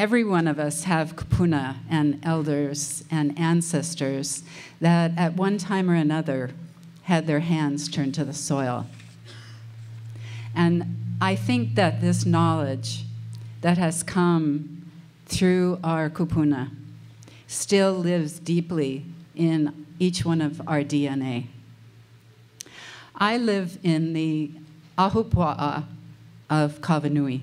every one of us have kupuna and elders and ancestors that at one time or another had their hands turned to the soil. And I think that this knowledge that has come through our kupuna still lives deeply in each one of our DNA. I live in the ahupua'a of Kavanui.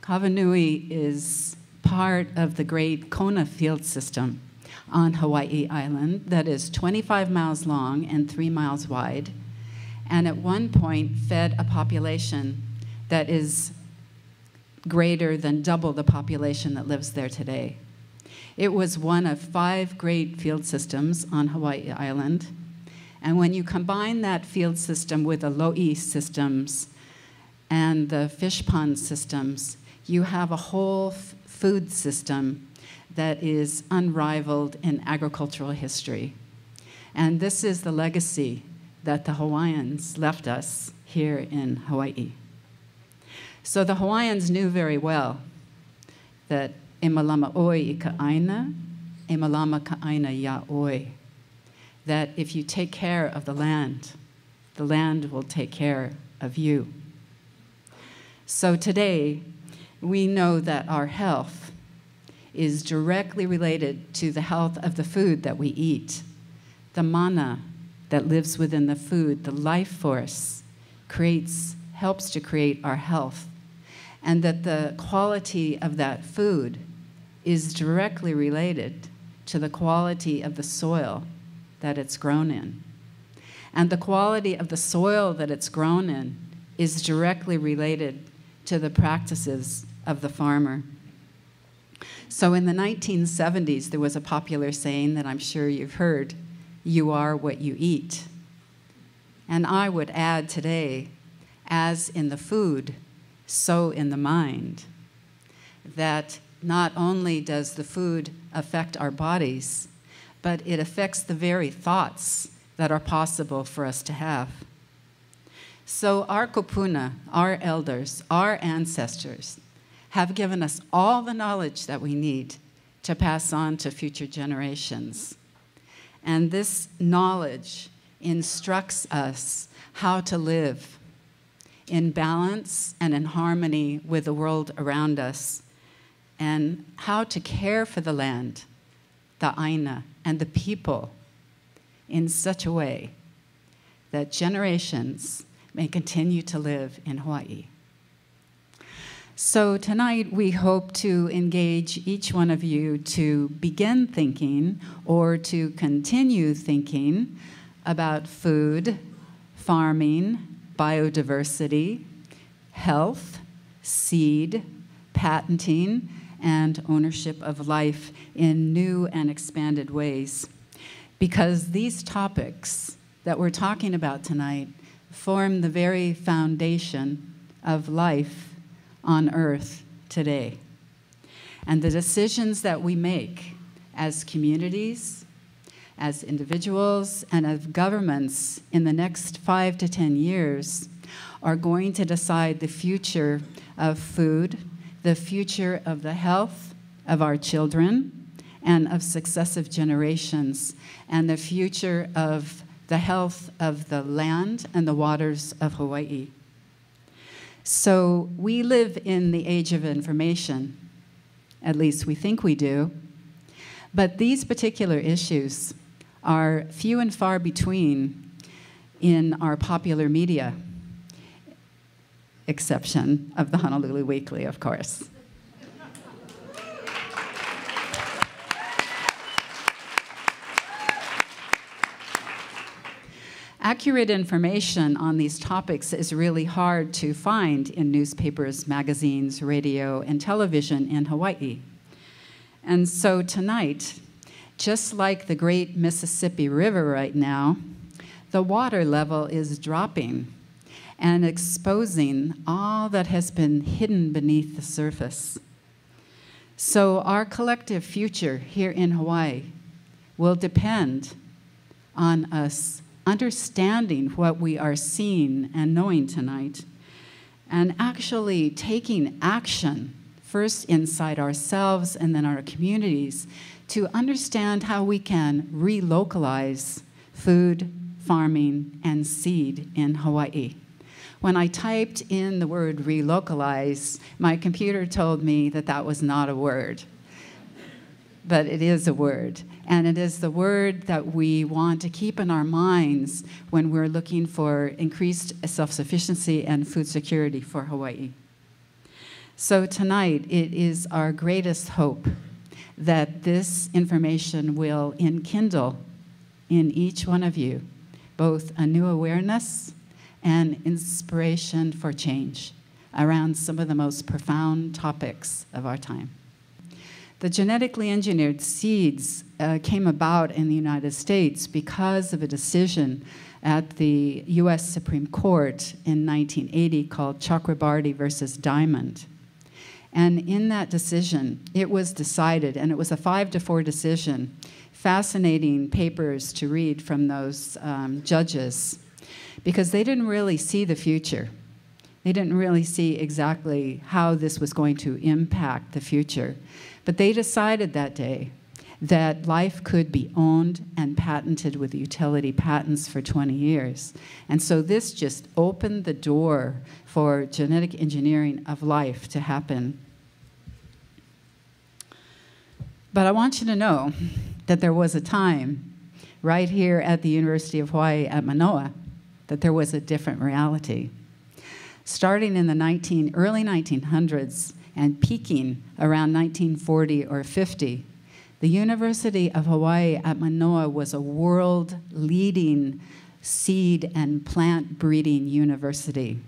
Kavanui is part of the great Kona field system on Hawaii Island that is 25 miles long and 3 miles wide, and at one point fed a population that is greater than double the population that lives there today. It was one of 5 great field systems on Hawaii Island, and when you combine that field system with the lo'i systems and the fish pond systems, you have a whole food system that is unrivaled in agricultural history. And this is the legacy that the Hawaiians left us here in Hawaii. So the Hawaiians knew very well that e malama oi I ka aina, e malama ka aina ya oi. That if you take care of the land will take care of you. So today, we know that our health is directly related to the health of the food that we eat. The mana that lives within the food, the life force, helps to create our health. And that the quality of that food is directly related to the quality of the soil that it's grown in. And the quality of the soil that it's grown in is directly related to the practices of the farmer. So in the 1970s, there was a popular saying that I'm sure you've heard, "You are what you eat." And I would add today, as in the food, so in the mind, that not only does the food affect our bodies, but it affects the very thoughts that are possible for us to have. So our kupuna, our elders, our ancestors, have given us all the knowledge that we need to pass on to future generations. And this knowledge instructs us how to live in balance and in harmony with the world around us, and how to care for the land, the aina, and the people in such a way that generations may continue to live in Hawaii. So tonight we hope to engage each one of you to begin thinking or to continue thinking about food, farming, biodiversity, health, seed, patenting, and ownership of life in new and expanded ways. Because these topics that we're talking about tonight form the very foundation of life on Earth today. And the decisions that we make as communities, as individuals, and as governments in the next 5 to 10 years are going to decide the future of food, the future of the health of our children and of successive generations, and the future of the health of the land and the waters of Hawaii. So we live in the age of information, at least we think we do, but these particular issues are few and far between in our popular media, exception of the Honolulu Weekly, of course. Accurate information on these topics is really hard to find in newspapers, magazines, radio, and television in Hawaii. And so tonight, just like the great Mississippi River right now, the water level is dropping and exposing all that has been hidden beneath the surface. So our collective future here in Hawaii will depend on us understanding what we are seeing and knowing tonight, and actually taking action first inside ourselves and then our communities, to understand how we can relocalize food, farming, and seed in Hawaii. When I typed in the word relocalize, my computer told me that that was not a word. But it is a word. And it is the word that we want to keep in our minds when we're looking for increased self-sufficiency and food security for Hawaii. So tonight, it is our greatest hope that this information will enkindle in each one of you both a new awareness and inspiration for change around some of the most profound topics of our time. The genetically engineered seeds came about in the United States because of a decision at the US Supreme Court in 1980 called Chakrabarti versus Diamond. And in that decision, it was decided, and it was a 5-4 decision, fascinating papers to read from those judges, because they didn't really see the future. They didn't really see exactly how this was going to impact the future. But they decided that day that life could be owned and patented with utility patents for 20 years. And so this just opened the door for genetic engineering of life to happen. But I want you to know that there was a time right here at the University of Hawaii at Manoa that there was a different reality. Starting in the early 1900s and peaking around 1940 or 50, the University of Hawaii at Manoa was a world-leading seed and plant breeding university.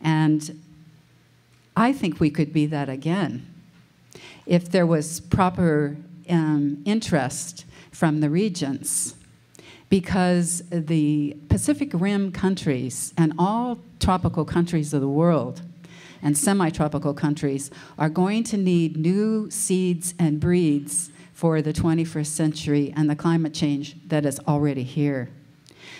And I think we could be that again if there was proper interest from the regents, because the Pacific Rim countries and all tropical countries of the world and semi-tropical countries are going to need new seeds and breeds for the 21st century and the climate change that is already here.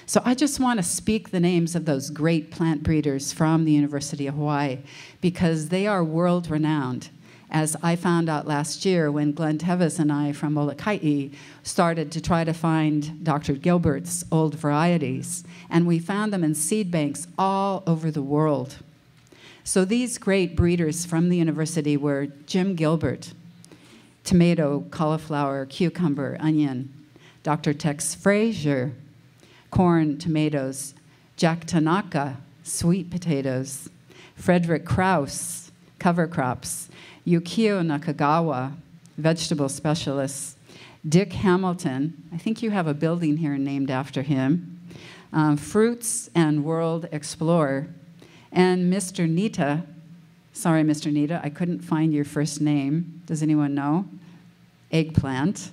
So I just want to speak the names of those great plant breeders from the University of Hawaii, because they are world-renowned. As I found out last year when Glenn Tevis and I from Molokai started to try to find Dr. Gilbert's old varieties, and we found them in seed banks all over the world. So these great breeders from the university were Jim Gilbert, tomato, cauliflower, cucumber, onion, Dr. Tex Frazier, corn, tomatoes, Jack Tanaka, sweet potatoes, Frederick Krause, cover crops, Yukio Nakagawa, vegetable specialists, Dick Hamilton, I think you have a building here named after him, fruits and world explorer, and Mr. Nita, sorry, Mr. Nita, I couldn't find your first name. Does anyone know? Eggplant.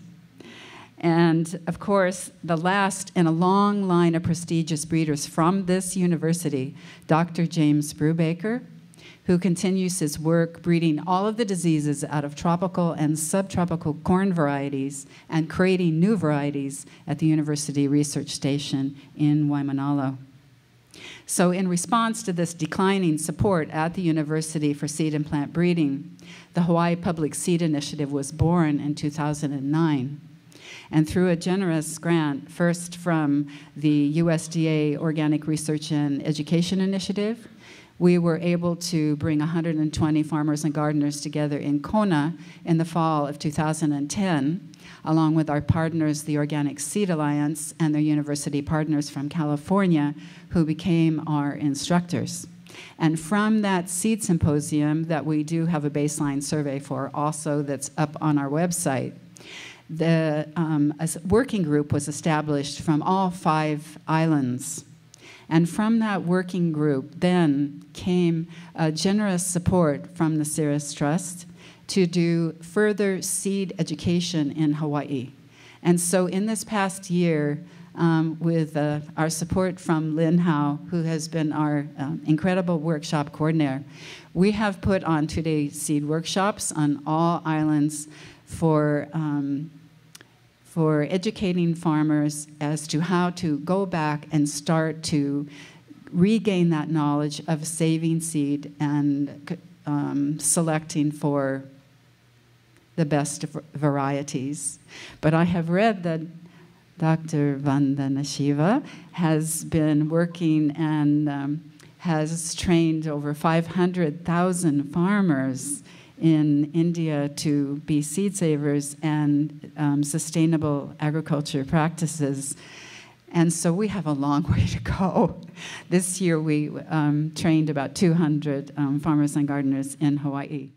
And of course, the last in a long line of prestigious breeders from this university, Dr. James Brubaker, who continues his work breeding all of the diseases out of tropical and subtropical corn varieties and creating new varieties at the University Research Station in Waimanalo. So in response to this declining support at the university for seed and plant breeding, the Hawaii Public Seed Initiative was born in 2009. And through a generous grant, first from the USDA Organic Research and Education Initiative, we were able to bring 120 farmers and gardeners together in Kona in the fall of 2010, along with our partners, the Organic Seed Alliance, and their university partners from California, who became our instructors. And from that seed symposium that we do have a baseline survey for also that's up on our website, a working group was established from all 5 islands. And from that working group then came generous support from the Cirrus Trust to do further seed education in Hawaii. And so in this past year, with our support from Lynn Howe, who has been our incredible workshop coordinator, we have put on 2-day seed workshops on all islands for educating farmers as to how to go back and start to regain that knowledge of saving seed and selecting for the best varieties. But I have read that Dr. Vandana Shiva has been working and has trained over 500,000 farmers in India to be seed savers and sustainable agriculture practices. And so we have a long way to go. This year we trained about 200 farmers and gardeners in Hawaii.